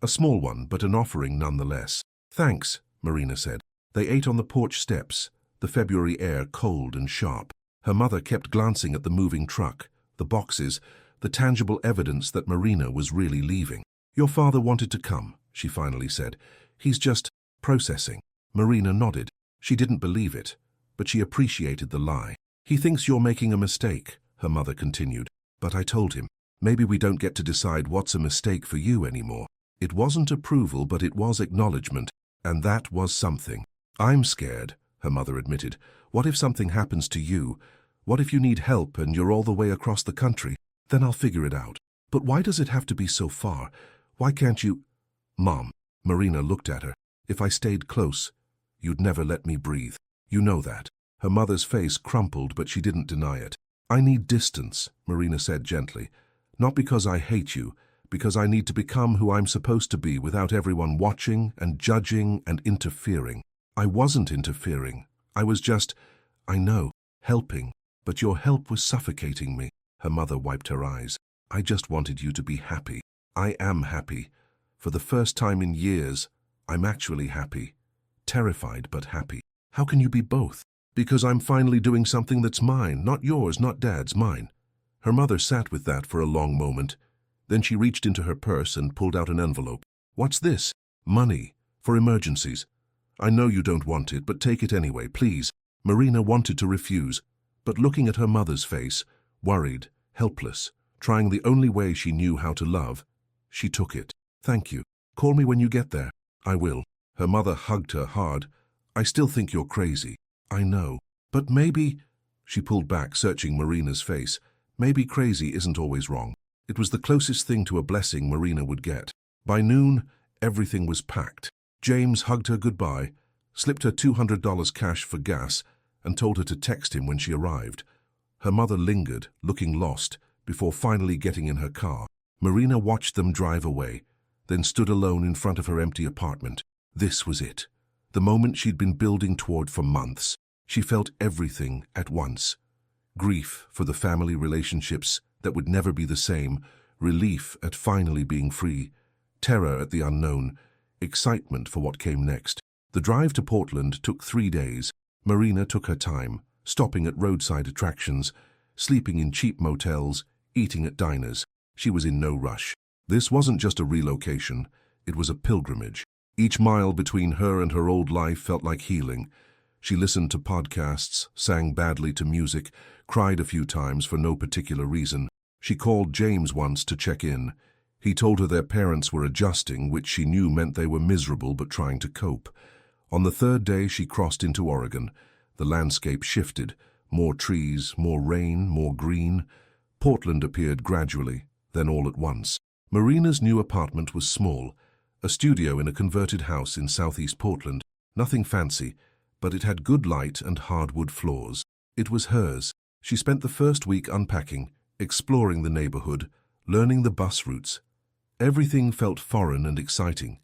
A small one, but an offering nonetheless. Thanks, Marina said. They ate on the porch steps, the February air cold and sharp. Her mother kept glancing at the moving truck, the boxes, the tangible evidence that Marina was really leaving. Your father wanted to come, she finally said. He's just processing. Marina nodded. She didn't believe it, but she appreciated the lie. He thinks you're making a mistake, her mother continued. But I told him, maybe we don't get to decide what's a mistake for you anymore. It wasn't approval, but it was acknowledgement, and that was something. I'm scared, her mother admitted. What if something happens to you? What if you need help and you're all the way across the country? Then I'll figure it out. But why does it have to be so far? Why can't you? Mom, Marina looked at her. If I stayed close, you'd never let me breathe. You know that. Her mother's face crumpled, but she didn't deny it. I need distance, Marina said gently. Not because I hate you, because I need to become who I'm supposed to be without everyone watching and judging and interfering. I wasn't interfering. I was just, I know, helping. But your help was suffocating me. Her mother wiped her eyes. I just wanted you to be happy. I am happy. For the first time in years, I'm actually happy. Terrified but happy. How can you be both? Because I'm finally doing something that's mine, not yours, not Dad's, mine. Her mother sat with that for a long moment. Then she reached into her purse and pulled out an envelope. What's this? Money. For emergencies. I know you don't want it, but take it anyway, please. Marina wanted to refuse, but looking at her mother's face, worried, helpless, trying the only way she knew how to love, she took it. Thank you. Call me when you get there. I will. Her mother hugged her hard. I still think you're crazy. I know. But maybe... She pulled back, searching Marina's face. Maybe crazy isn't always wrong. It was the closest thing to a blessing Marina would get. By noon, everything was packed. James hugged her goodbye, slipped her $200 cash for gas, and told her to text him when she arrived. Her mother lingered, looking lost, before finally getting in her car. Marina watched them drive away, then stood alone in front of her empty apartment. This was it. The moment she'd been building toward for months. She felt everything at once. Grief for the family relationships that would never be the same, relief at finally being free, terror at the unknown, excitement for what came next. The drive to Portland took 3 days. Marina took her time, stopping at roadside attractions, sleeping in cheap motels, eating at diners. She was in no rush. This wasn't just a relocation, it was a pilgrimage. Each mile between her and her old life felt like healing. She listened to podcasts, sang badly to music, cried a few times for no particular reason. She called James once to check in. He told her their parents were adjusting, which she knew meant they were miserable but trying to cope. On the 3rd day, she crossed into Oregon. The landscape shifted. More trees, more rain, more green. Portland appeared gradually, then all at once. Marina's new apartment was small, a studio in a converted house in southeast Portland. Nothing fancy, but it had good light and hardwood floors. It was hers. She spent the first week unpacking, exploring the neighborhood, learning the bus routes. Everything felt foreign and exciting.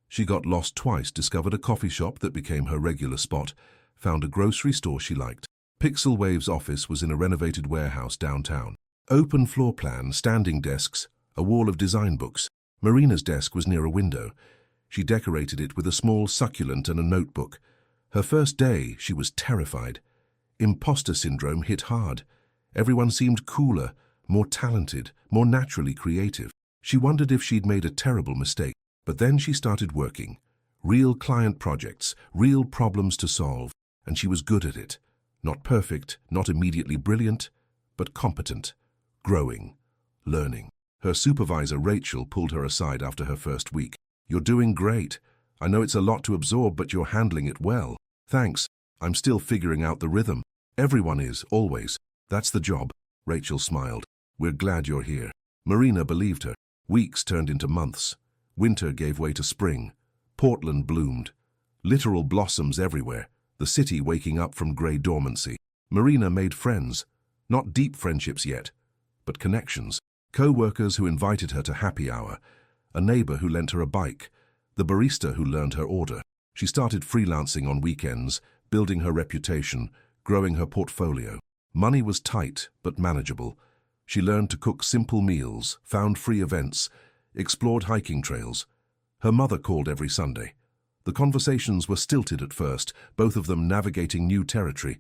She got lost twice, discovered a coffee shop that became her regular spot, found a grocery store she liked. Pixelwave's office was in a renovated warehouse downtown. Open floor plan, standing desks, a wall of design books. Marina's desk was near a window. She decorated it with a small succulent and a notebook. Her first day, she was terrified. Imposter syndrome hit hard. Everyone seemed cooler, more talented, more naturally creative. She wondered if she'd made a terrible mistake. But then she started working. Real client projects, real problems to solve, and she was good at it. Not perfect, not immediately brilliant, but competent, growing, learning. Her supervisor, Rachel, pulled her aside after her first week. You're doing great. I know it's a lot to absorb, but you're handling it well. Thanks. I'm still figuring out the rhythm. Everyone is, always. That's the job. Rachel smiled. "We're glad you're here." Marina believed her. Weeks turned into months. Winter gave way to spring. Portland bloomed. Literal blossoms everywhere, the city waking up from grey dormancy. Marina made friends. Not deep friendships yet, but connections. Co-workers who invited her to happy hour. A neighbor who lent her a bike. The barista who learned her order. She started freelancing on weekends, building her reputation, growing her portfolio. Money was tight, but manageable. She learned to cook simple meals, found free events, explored hiking trails. Her mother called every Sunday. The conversations were stilted at first, both of them navigating new territory,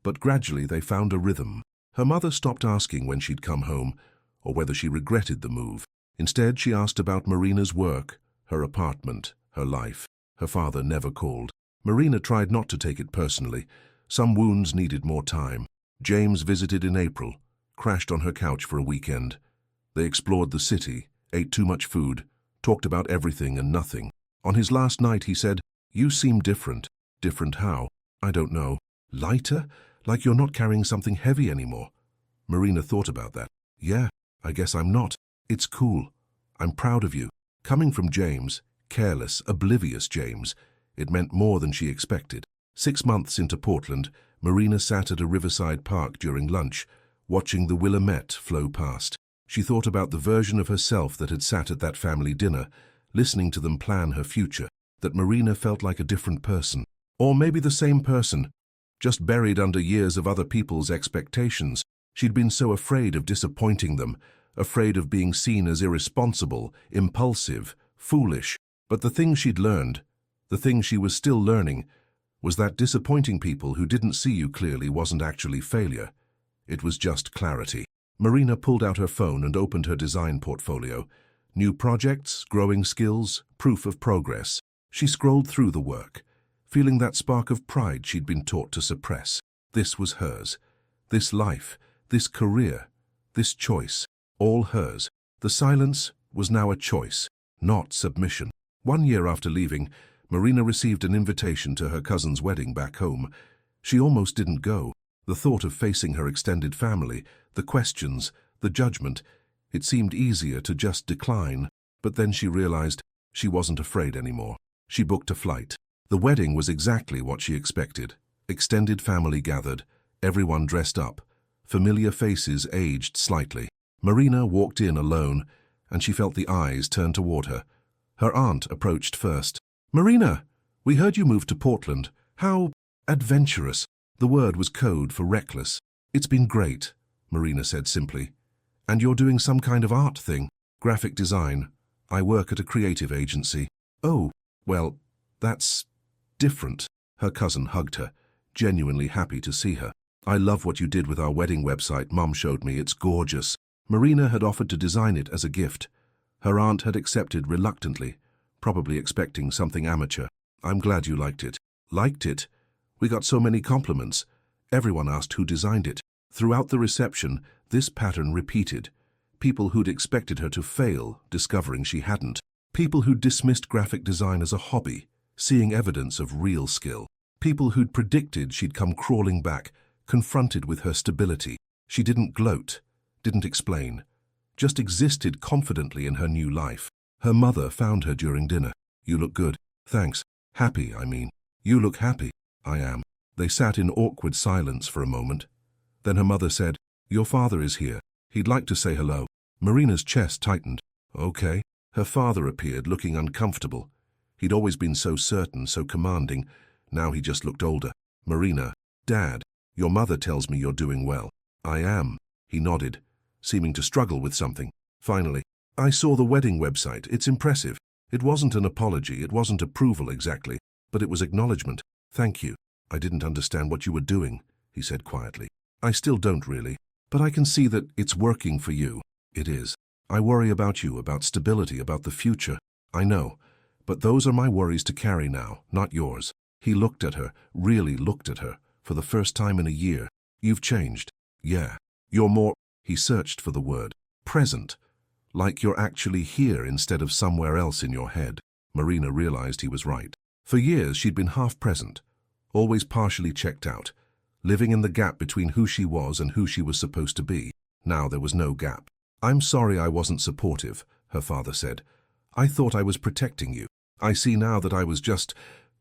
but gradually they found a rhythm. Her mother stopped asking when she'd come home, or whether she regretted the move. Instead, she asked about Marina's work, her apartment, her life. Her father never called. Marina tried not to take it personally. Some wounds needed more time. James visited in April, crashed on her couch for a weekend. They explored the city, ate too much food, talked about everything and nothing. On his last night, he said, "You seem different." Different how? I don't know. Lighter? Like you're not carrying something heavy anymore. Marina thought about that. Yeah, I guess I'm not. It's cool. I'm proud of you. Coming from James, careless, oblivious James, it meant more than she expected. 6 months into Portland, Marina sat at a riverside park during lunch, watching the Willamette flow past. She thought about the version of herself that had sat at that family dinner, listening to them plan her future, that Marina felt like a different person. Or maybe the same person, just buried under years of other people's expectations. She'd been so afraid of disappointing them, afraid of being seen as irresponsible, impulsive, foolish. But the thing she'd learned, the thing she was still learning, was that disappointing people who didn't see you clearly wasn't actually failure. It was just clarity. Marina pulled out her phone and opened her design portfolio. New projects, growing skills, proof of progress. She scrolled through the work, feeling that spark of pride she'd been taught to suppress. This was hers. This life, this career, this choice, all hers. The silence was now a choice, not submission. 1 year after leaving, Marina received an invitation to her cousin's wedding back home. She almost didn't go. The thought of facing her extended family, the questions, the judgment, it seemed easier to just decline. But then she realized she wasn't afraid anymore. She booked a flight. The wedding was exactly what she expected. Extended family gathered, everyone dressed up. Familiar faces aged slightly. Marina walked in alone, and she felt the eyes turn toward her. Her aunt approached first. "Marina, we heard you moved to Portland. How adventurous." The word was code for reckless. "It's been great," Marina said simply. "And you're doing some kind of art thing?" "Graphic design. I work at a creative agency." "Oh, well, that's different." Her cousin hugged her, genuinely happy to see her. "I love what you did with our wedding website. Mom showed me. It's gorgeous." Marina had offered to design it as a gift. Her aunt had accepted reluctantly, probably expecting something amateur. "I'm glad you liked it." "Liked it? We got so many compliments. Everyone asked who designed it." Throughout the reception, this pattern repeated. People who'd expected her to fail, discovering she hadn't. People who'd dismissed graphic design as a hobby, seeing evidence of real skill. People who'd predicted she'd come crawling back, confronted with her stability. She didn't gloat, didn't explain, just existed confidently in her new life. Her mother found her during dinner. "You look good." "Thanks. Happy, I mean." "You look happy." "I am." They sat in awkward silence for a moment. Then her mother said, "Your father is here. He'd like to say hello." Marina's chest tightened. "Okay." Her father appeared, looking uncomfortable. He'd always been so certain, so commanding. Now he just looked older. "Marina." "Dad, your mother tells me you're doing well." "I am." He nodded, seeming to struggle with something. Finally, "I saw the wedding website. It's impressive." It wasn't an apology, it wasn't approval exactly, but it was acknowledgement. "Thank you. I didn't understand what you were doing," he said quietly. "I still don't really, but I can see that it's working for you." "It is. I worry about you, about stability, about the future." "I know, but those are my worries to carry now, not yours." He looked at her, really looked at her, for the first time in a year. "You've changed." "Yeah. You're more," he searched for the word, "present. Like you're actually here instead of somewhere else in your head." Marina realized he was right. For years she'd been half present, always partially checked out, living in the gap between who she was and who she was supposed to be. Now there was no gap. "I'm sorry I wasn't supportive," her father said. "I thought I was protecting you. I see now that I was just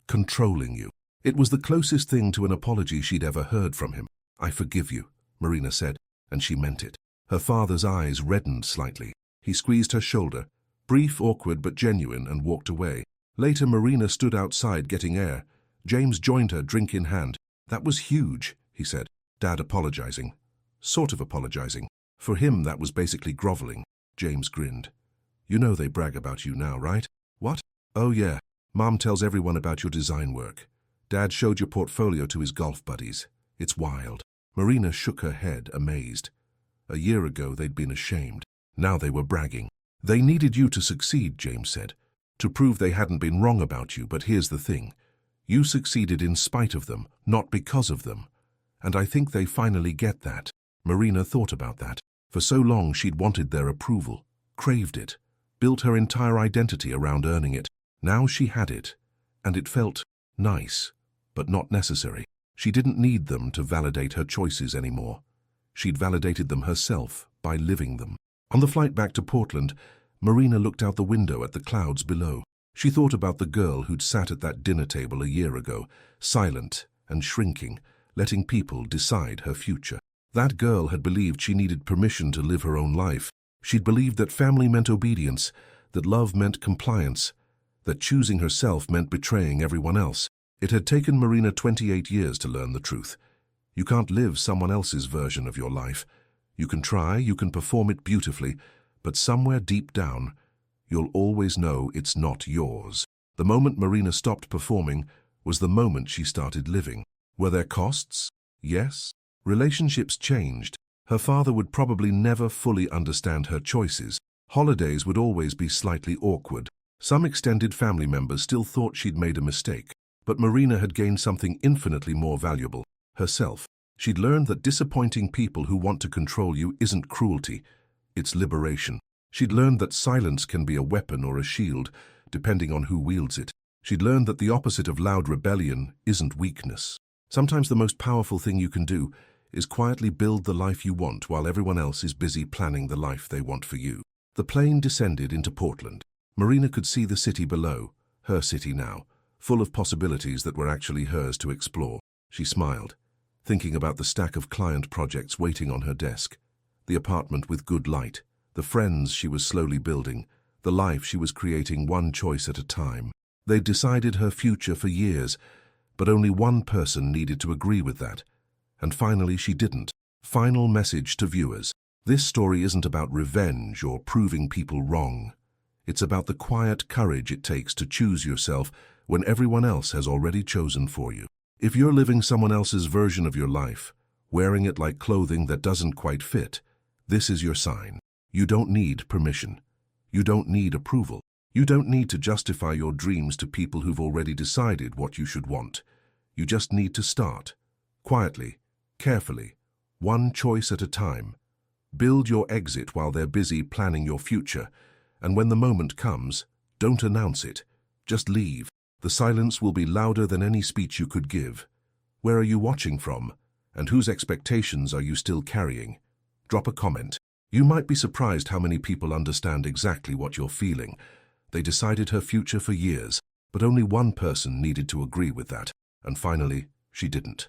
controlling you." It was the closest thing to an apology she'd ever heard from him. "I forgive you," Marina said, and she meant it. Her father's eyes reddened slightly. He squeezed her shoulder, brief, awkward, but genuine, and walked away. Later, Marina stood outside getting air. James joined her, drink in hand. "That was huge," he said. "Dad apologizing." "Sort of apologizing." For him, that was basically groveling. James grinned. "You know they brag about you now, right?" "What?" "Oh yeah, Mom tells everyone about your design work. Dad showed your portfolio to his golf buddies. It's wild." Marina shook her head, amazed. A year ago, they'd been ashamed. Now they were bragging. "They needed you to succeed," James said, "to prove they hadn't been wrong about you, but here's the thing. You succeeded in spite of them, not because of them. And I think they finally get that." Marina thought about that. For so long she'd wanted their approval, craved it, built her entire identity around earning it. Now she had it, and it felt nice, but not necessary. She didn't need them to validate her choices anymore. She'd validated them herself by living them. On the flight back to Portland, Marina looked out the window at the clouds below. She thought about the girl who'd sat at that dinner table a year ago, silent and shrinking, letting people decide her future. That girl had believed she needed permission to live her own life. She'd believed that family meant obedience, that love meant compliance, that choosing herself meant betraying everyone else. It had taken Marina 28 years to learn the truth. You can't live someone else's version of your life. You can try, you can perform it beautifully, but somewhere deep down, you'll always know it's not yours. The moment Marina stopped performing was the moment she started living. Were there costs? Yes. Relationships changed. Her father would probably never fully understand her choices. Holidays would always be slightly awkward. Some extended family members still thought she'd made a mistake. But Marina had gained something infinitely more valuable, herself. She'd learned that disappointing people who want to control you isn't cruelty, it's liberation. She'd learned that silence can be a weapon or a shield, depending on who wields it. She'd learned that the opposite of loud rebellion isn't weakness. Sometimes the most powerful thing you can do is quietly build the life you want while everyone else is busy planning the life they want for you. The plane descended into Portland. Marina could see the city below, her city now, full of possibilities that were actually hers to explore. She smiled, thinking about the stack of client projects waiting on her desk, the apartment with good light, the friends she was slowly building, the life she was creating one choice at a time. They'd decided her future for years, but only one person needed to agree with that. And finally she didn't. Final message to viewers. This story isn't about revenge or proving people wrong. It's about the quiet courage it takes to choose yourself when everyone else has already chosen for you. If you're living someone else's version of your life, wearing it like clothing that doesn't quite fit, this is your sign. You don't need permission. You don't need approval. You don't need to justify your dreams to people who've already decided what you should want. You just need to start. Quietly, carefully, one choice at a time. Build your exit while they're busy planning your future. And when the moment comes, don't announce it. Just leave. The silence will be louder than any speech you could give. Where are you watching from? And whose expectations are you still carrying? Drop a comment. You might be surprised how many people understand exactly what you're feeling. They decided her future for years, but only one person needed to agree with that. And finally, she didn't.